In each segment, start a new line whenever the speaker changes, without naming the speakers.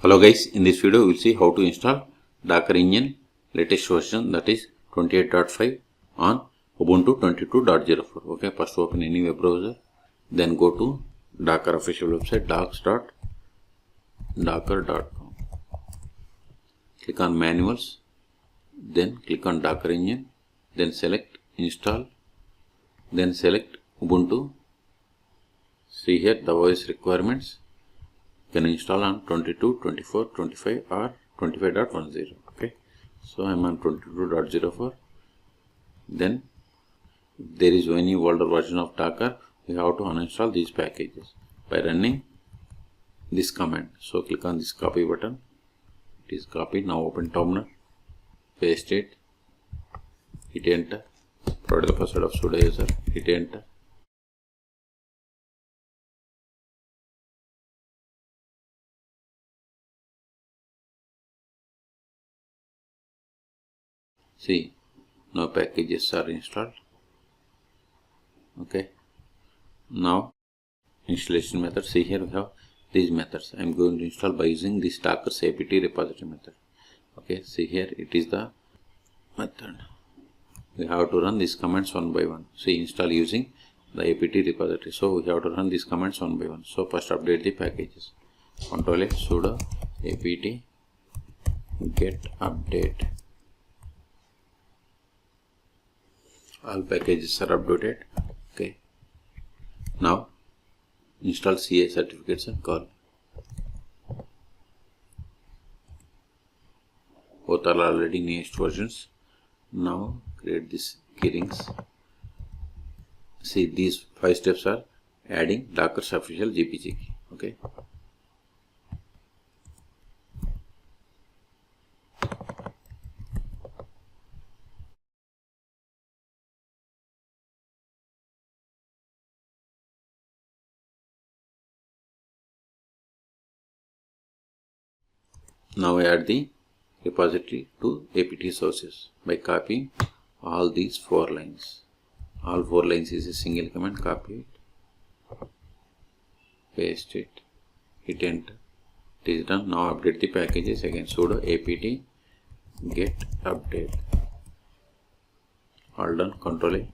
Hello guys, in this video we will see how to install Docker engine latest version, that is 28.5 on Ubuntu 22.04. Okay, first open any web browser, then go to Docker official website docs.docker.com. Click on manuals, then click on Docker engine, then select install, then select Ubuntu. See here the OS requirements. Can install on 22, 24, 25 or 25.10. Okay, so I am on 22.04. Then if there is any older version of Docker, we have to uninstall these packages by running this command. So click on this copy button. It is copied. Now open terminal, paste it, hit enter, provide the password of sudo user, hit enter. See, now packages are installed. Okay, now installation method. See here we have these methods. I am going to install by using this Docker's apt repository method. Okay, see here it is the method. We have to run these commands one by one. See, install using the apt repository. So we have to run these commands one by one. So first update the packages. Control A, sudo apt get update. All packages are updated. Okay, now install CA certificates and call. Both are already newest versions. Now create these keyrings. See, these 5 steps are adding Docker's official GPG key. Okay, now add the repository to apt sources by copying all these 4 lines. All 4 lines is a single command. Copy it, paste it, hit enter. It is done. Now update the packages. Again sudo apt get update. All done. Control A.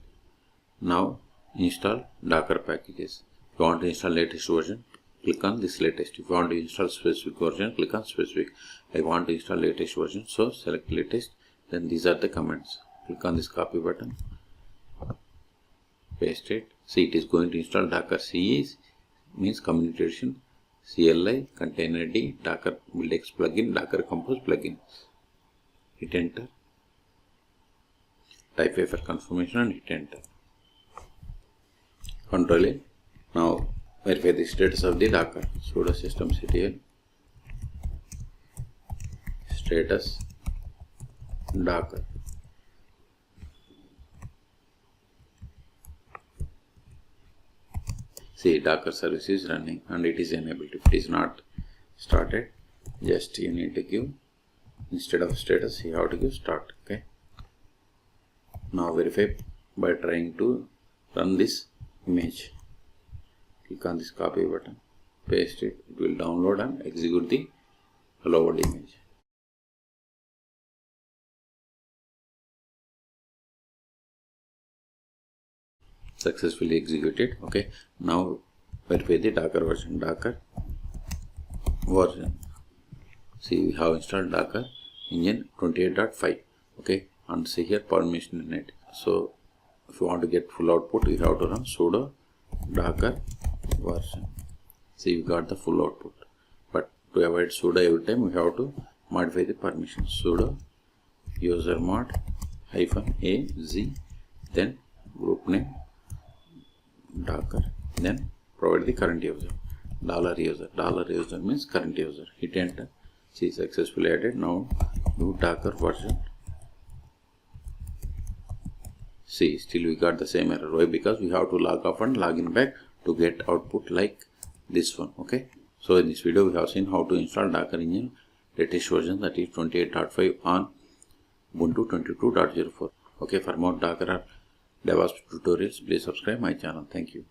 Now install Docker packages. If you want to install latest version, click on this latest. If you want to install specific version, click on specific. I want to install latest version, so select latest. Then these are the commands. Click on this copy button, paste it. See, it is going to install Docker CE, means communication, CLI, containerd, Docker buildx plugin, Docker compose plugin. Hit enter. Type A for confirmation and hit enter. Control A. Now verify the status of the Docker. Sudo systemctl status Docker. See, Docker service is running and it is enabled. If it is not started, just you need to give, instead of status, you have to give start. Okay, now verify by trying to run this image. Click on this copy button, paste it. It will download and execute the hello world image. Successfully executed. Okay, now verify the Docker version. Docker version. See, we have installed Docker engine 28.5. Okay, and see here permission in it. So if you want to get full output, you have to run sudo Docker version. See, we got the full output, but to avoid sudo every time, we have to modify the permissions. Sudo usermod -az, then group name Docker, then provide the current user, $user. $user means current user. Hit enter. See, successfully added. Now do Docker version. See, still we got the same error. Why? Because we have to log off and log in back to get output like this one. Okay, so in this video we have seen how to install Docker engine latest version, that is 28.5 on Ubuntu 22.04. Okay, for more Docker or DevOps tutorials, please subscribe my channel. Thank you.